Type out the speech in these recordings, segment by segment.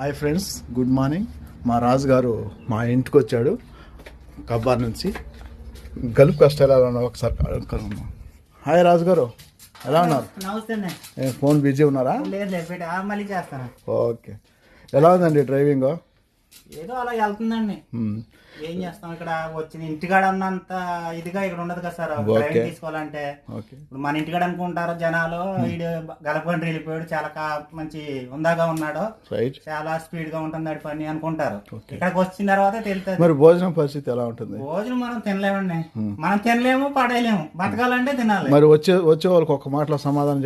Hi friends, good morning. మా రాజు గారు మా ఇంటికి వచ్చాడు కబ్బార్ నుంచి. గల్ఫ్ కష్టాలు ఎలా ఉన్నారు ఒకసారి కనుక్కో. హాయ్ రాజు గారు, ఎలా ఉన్నారు? నమస్తే. ఫోన్ బిజీ ఉన్నారా? లేదు, మళ్ళీ చేస్తాను. ఓకే. ఎలా ఉందండి డ్రైవింగ్? ఏదో అలా వెళ్తుందండి. ఏం చేస్తాం, ఇక్కడ వచ్చిన ఇంటికాడ ఉన్నంత ఇదిగా ఇక్కడ ఉండదు కదా సార్. డ్రైవింగ్ తీసుకోవాలంటే ఇప్పుడు మన ఇంటికాడ అనుకుంటారు జనాలు, వీడు గలపండి వెళ్ళిపోయాడు, చాలా మంచి ఉందాగా ఉన్నాడు, చాలా స్పీడ్ గా ఉంటుంది అది పని అనుకుంటారు. ఇక్కడికి వచ్చిన తర్వాత తెలుస్తుంది. మరి భోజనం పరిస్థితి ఎలా ఉంటుంది? భోజనం మనం తినలేమండి, మనం తినలేము, పడేయలేము. బతకాలంటే తినాలి. మరి వచ్చే వాళ్ళకి ఒక మాటలో సమాధానం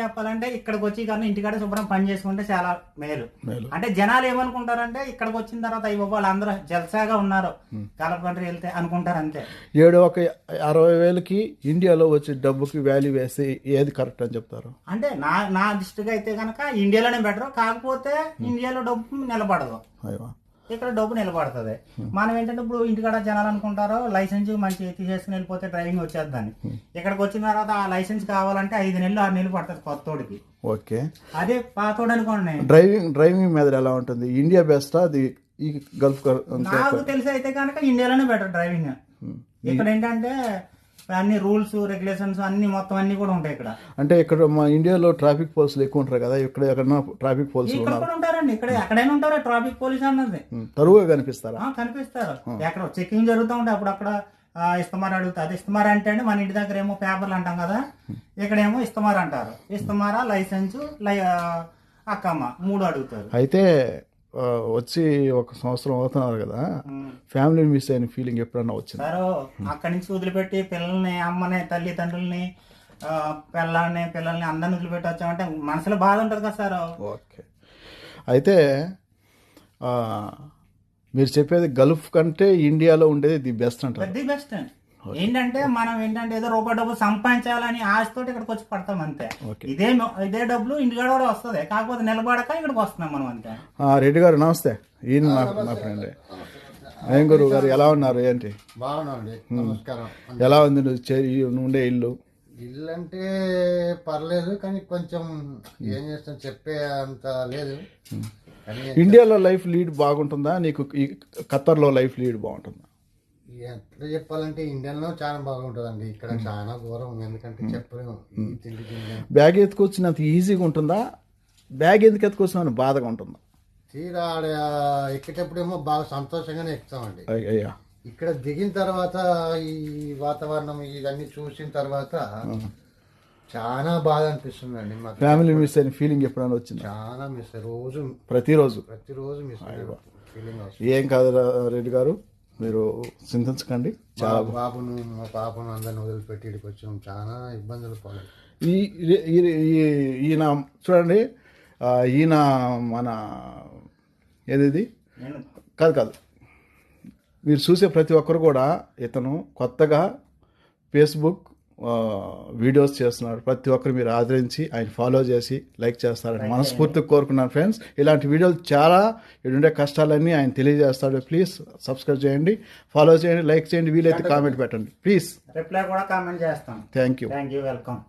చెప్పాలంటే, ఇక్కడికి వచ్చి కానీ ఇంటికాడ శుభ్రం పని చేసుకుంటే చాలా మేలు. అంటే జనాలు ఏమనుకుంటారంటే ఇక్కడికి వచ్చిన తర్వాత అయ్యి వాళ్ళందరూ జల్సాగా ఉన్నారు, కలపండి వెళ్తే అనుకుంటారు అంతే. 60,000కి ఇండియాలో వచ్చే డబ్బుకి వాల్యూ వేస్తే ఏది కరెక్ట్ అని చెప్తారు? అంటే నా దృష్టిగా అయితే కనుక ఇండియాలోనే బెటర్. కాకపోతే ఇండియాలో డబ్బు నిలబడదు, ఇక్కడ డబ్బు నిలబడుతుంది. మనం ఏంటంటే ఇప్పుడు ఇంటికాడ జనాలు అనుకుంటారు లైసెన్స్ మంచి తీసేసుకుని వెళ్ళిపోతే డ్రైవింగ్ వచ్చేద్దని. ఇక్కడికి వచ్చిన తర్వాత ఆ లైసెన్స్ కావాలంటే 5 నెలలు 6 నెలలు పడుతుంది కొత్తోడికి. ఓకే. అదే పాతోడు అనుకోండి. డ్రైవింగ్ మీద ఎలా ఉంటుంది? ఇండియా బెస్టా అది ఈ గల్ఫ్? నాకు తెలిసి అయితే కనుక ఇండియాలోనే బెటర్ డ్రైవింగ్. ఇక్కడ ఏంటంటే అన్ని రూల్స్ రెగ్యులేషన్స్ అన్ని మొత్తం అన్ని కూడా ఉంటాయి ఇక్కడ. అంటే ఇక్కడ మా ఇండియాలో ట్రాఫిక్ పోలీసులు ఎక్కువ ఉంటారు కదా, ఇక్కడ ఎక్కడన్నా ట్రాఫిక్ పోలీసులు ఉంటారండి. ఇక్కడ ఎక్కడైనా ఉంటారు ట్రాఫిక్ పోలీస్ అన్నది. తరువుగా కనిపిస్తారా? కనిపిస్తారు. ఎక్కడ చెకింగ్ జరుగుతూ ఉంటాయి. అప్పుడు అక్కడ ఇస్తమార్ అడుగుతా. అది ఇస్తమార్ అంటే అండి మన ఇంటి దగ్గర ఏమో పేపర్లు అంటాం కదా, ఇక్కడేమో ఇస్తమార్ అంటారు. ఇస్తమారా, లైసెన్స్, అక్కమ్మ 3 అడుగుతారు. అయితే వచ్చి 1 సంవత్సరం అవుతున్నారు కదా, ఫ్యామిలీ మిస్ అయిన ఫీలింగ్ ఎప్పుడన్నా వచ్చింది? సార్ అక్కడి నుంచి వదిలిపెట్టి పిల్లల్ని, అమ్మని, తల్లిదండ్రుల్ని, పిల్లల్ని అందరిని వదిలిపెట్టి వచ్చామంటే మనసులో బాధ ఉంటుంది కదా సార్. ఓకే. అయితే మీరు చెప్పేది గల్ఫ్ కంటే ఇండియాలో ఉండేది ది బెస్ట్ అంటారు? ది బెస్ట్ అండి. ఏంటంటే మనం ఏంటంటే ఏదో రూపాయి డబ్బు సంపాదించాలని ఆశతోటి ఇక్కడికి వచ్చి పడతాం అంతే. ఇదే డబ్బులు ఇంటికాడ కూడా వస్తుంది, కాకపోతే నిలబడక ఇక్కడికి వస్తున్నాం మనం అంతే. రెడ్డి గారు నమస్తే. ఈయన నా ఫ్రెండ్. ఏం గురువు గారు, ఎలా ఉన్నారు? ఏంటి? బాగున్నాండి. నమస్కారం. ఎలా ఉంది నువ్వు ఉండే ఇల్లు? ఇల్లు అంటే పర్లేదు, కానీ కొంచెం ఏం చేస్తాం చెప్పే అంత లేదు. ఇండియాలో లైఫ్ లీడ్ బాగుంటుందా నీకు? ఖత్తర్లో లైఫ్ లీడ్ బాగుంటుందా? ఎట్లా చెప్పాలంటే ఇండియాలో చాలా బాగుంటుందండి, ఇక్కడ చాలా ఘోరం. ఎందుకంటే చెప్పలేము. బ్యాగ్ ఎత్తుకొచ్చినంత ఈజీగా ఉంటుందా? బ్యాగ్ ఎందుకు ఎత్తుకొచ్చినా బాధగా ఉంటుందా? తీరా ఎక్కేటప్పుడేమో బాగా సంతోషంగానే ఎక్కుతామండి. అయ్యా, ఇక్కడ దిగిన తర్వాత ఈ వాతావరణం ఇవన్నీ చూసిన తర్వాత చాలా బాధ అనిపిస్తుందండి. మాకు ఫ్యామిలీ మిస్ అయిన ఫీలింగ్ ఎప్పుడైనా వచ్చింది? చాలా మిస్, ప్రతిరోజు మిస్ ఫీలింగ్. ఏం కాదు రెడ్డి గారు, మీరు చింతించకండి. చాలా మా పాపను అందరిని వదిలిపెట్టి ఇక్కడికి వచ్చాం, చాలా ఇబ్బందులు పడాలి. ఈయన చూడండి, ఈయన మన ఏది కాదు, మీరు చూసే ప్రతి ఒక్కరు కూడా ఇతను కొత్తగా ఫేస్బుక్ వీడియోస్ చేస్తున్నారు. ప్రతి ఒక్కరు మీరు ఆదరించి ఆయన ఫాలో చేసి లైక్ చేస్తారని మనస్ఫూర్తిగా కోరుకున్నాను ఫ్రెండ్స్. ఇలాంటి వీడియోలు చాలా ఉండే కష్టాలన్నీ ఆయన తెలియజేస్తాడు. ప్లీజ్ సబ్స్క్రైబ్ చేయండి, ఫాలో చేయండి, లైక్ చేయండి, వీలైతే కామెంట్ పెట్టండి ప్లీజ్. రిప్లై కూడా కామెంట్ చేస్తాం. Thank you. వెల్కమ్.